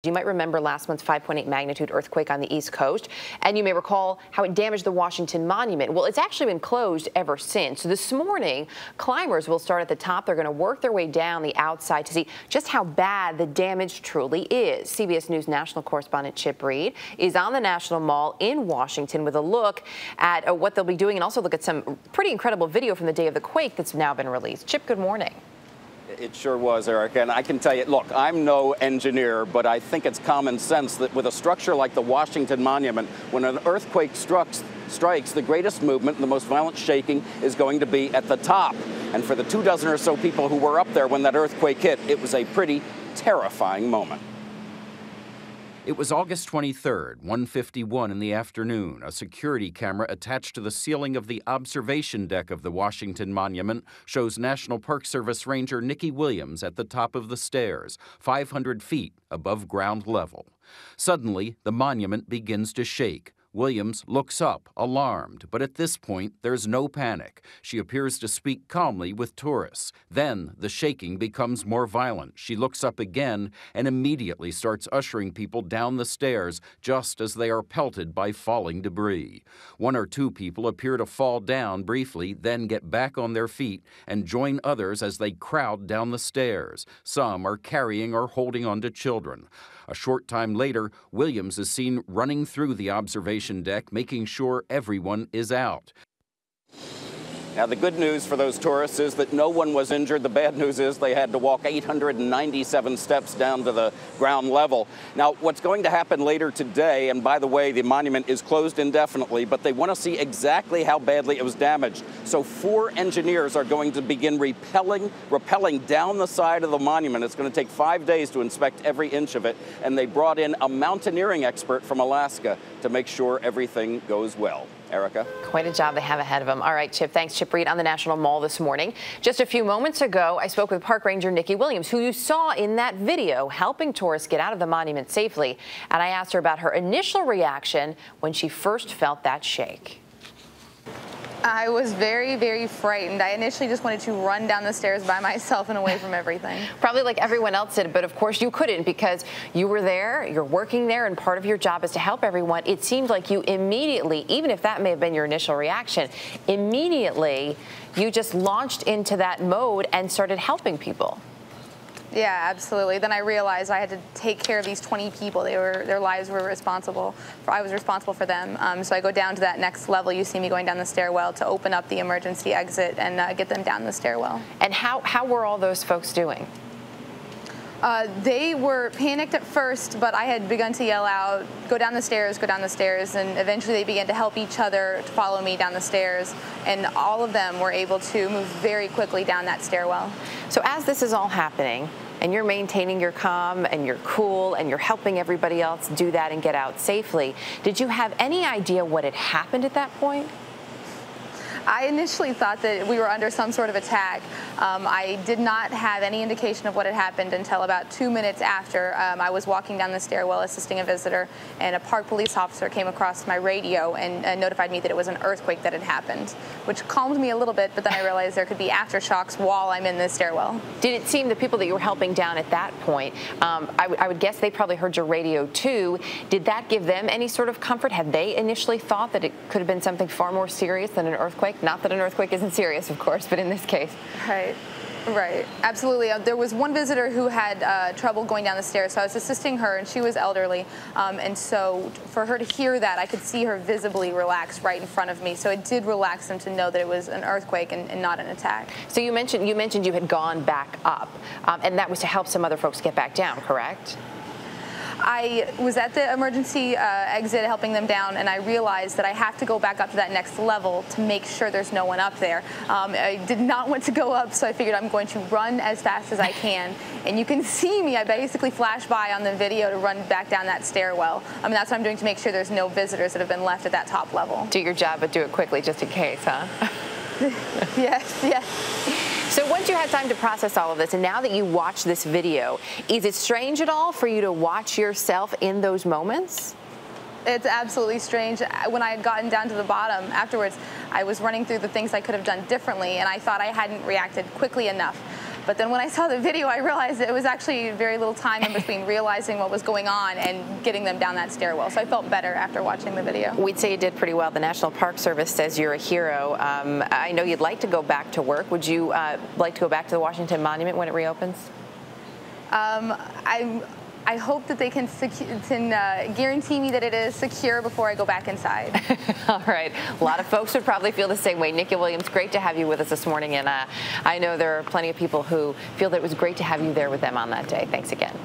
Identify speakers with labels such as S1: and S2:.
S1: You might remember last month's 5.8 magnitude earthquake on the East Coast, and you may recall how it damaged the Washington Monument. Well, it's actually been closed ever since. So this morning, climbers will start at the top. They're going to work their way down the outside to see just how bad the damage truly is. CBS News national correspondent Chip Reid is on the National Mall in Washington with a look at what they'll be doing and also look at some pretty incredible video from the day of the quake that's now been released. Chip, good morning.
S2: It sure was, Erica, and I can tell you, look, I'm no engineer, but I think it's common sense that with a structure like the Washington Monument, when an earthquake strikes, the greatest movement and the most violent shaking is going to be at the top. And for the 24 or so people who were up there when that earthquake hit, it was a pretty terrifying moment.
S3: It was August 23rd, 1:51 in the afternoon. A security camera attached to the ceiling of the observation deck of the Washington Monument shows National Park Service Ranger Niki Williams at the top of the stairs, 500 feet above ground level. Suddenly, the monument begins to shake. Williams looks up, alarmed, but at this point, there's no panic. She appears to speak calmly with tourists. Then, the shaking becomes more violent. She looks up again and immediately starts ushering people down the stairs just as they are pelted by falling debris. One or two people appear to fall down briefly, then get back on their feet and join others as they crowd down the stairs. Some are carrying or holding onto children. A short time later, Williams is seen running through the observation deck, making sure everyone is out.
S2: Now, the good news for those tourists is that no one was injured. The bad news is they had to walk 897 steps down to the ground level. Now, what's going to happen later today, and by the way, the monument is closed indefinitely, but they want to see exactly how badly it was damaged. So 4 engineers are going to begin rappelling down the side of the monument. It's going to take 5 days to inspect every inch of it, and they brought in a mountaineering expert from Alaska to make sure everything goes well. Erica?
S1: Quite a job they have ahead of them. All right, Chip, thanks. Chip Reid on the National Mall this morning. Just a few moments ago, I spoke with Park Ranger Niki Williams, who you saw in that video helping tourists get out of the monument safely. And I asked her about her initial reaction when she first felt that shake.
S4: I was very, very frightened. I initially just wanted to run down the stairs by myself and away from everything.
S1: Probably like everyone else did, but of course you couldn't because you were there, you're working there, and part of your job is to help everyone. It seemed like you immediately, even if that may have been your initial reaction, immediately you just launched into that mode and started helping people.
S4: Yeah, absolutely. Then I realized I had to take care of these 20 people. Their lives were responsible. I was responsible for them. So I go down to that next level. You see me going down the stairwell to open up the emergency exit and get them down the stairwell.
S1: And how were all those folks doing?
S4: They were panicked at first, but I had begun to yell out, go down the stairs, and eventually they began to help each other to follow me down the stairs, and all of them were able to move very quickly down that stairwell.
S1: So as this is all happening, and you're maintaining your calm and you're cool and you're helping everybody else do that and get out safely, did you have any idea what had happened at that point?
S4: I initially thought that we were under some sort of attack. I did not have any indication of what had happened until about 2 minutes after I was walking down the stairwell assisting a visitor, and a park police officer came across my radio and notified me that it was an earthquake that had happened, which calmed me a little bit, but then I realized there could be aftershocks while I'm in the stairwell.
S1: Did it seem the people that you were helping down at that point, I would guess they probably heard your radio too, did that give them any sort of comfort? Had they initially thought that it could have been something far more serious than an earthquake? Not that an earthquake isn't serious, of course, but in this case.
S4: Right, absolutely. There was one visitor who had trouble going down the stairs, so I was assisting her, and she was elderly. And so for her to hear that, I could see her visibly relax right in front of me. So it did relax them to know that it was an earthquake and not an attack.
S1: So you mentioned you had gone back up, and that was to help some other folks get back down, correct?
S4: I was at the emergency exit helping them down, and I realized that I have to go back up to that next level to make sure there's no one up there. I did not want to go up, so I figured I'm going to run as fast as I can. And you can see me, I basically flash by on the video to run back down that stairwell. That's what I'm doing to make sure there's no visitors that have been left at that top level.
S1: Do your job, but do it quickly just in case, huh?
S4: Yes.
S1: So once you had time to process all of this, and now that you watch this video, is it strange at all for you to watch yourself in those moments?
S4: It's absolutely strange. When I had gotten down to the bottom afterwards, I was running through the things I could have done differently, and I thought I hadn't reacted quickly enough. But then when I saw the video, I realized that it was actually very little time in between realizing what was going on and getting them down that stairwell. So I felt better after watching the video.
S1: We'd say you did pretty well. The National Park Service says you're a hero. I know you'd like to go back to work. Would you like to go back to the Washington Monument when it reopens?
S4: I hope that they can guarantee me that it is secure before I go back inside.
S1: All right. A lot of folks would probably feel the same way. Niki Williams, great to have you with us this morning. And I know there are plenty of people who feel that it was great to have you there with them on that day. Thanks again.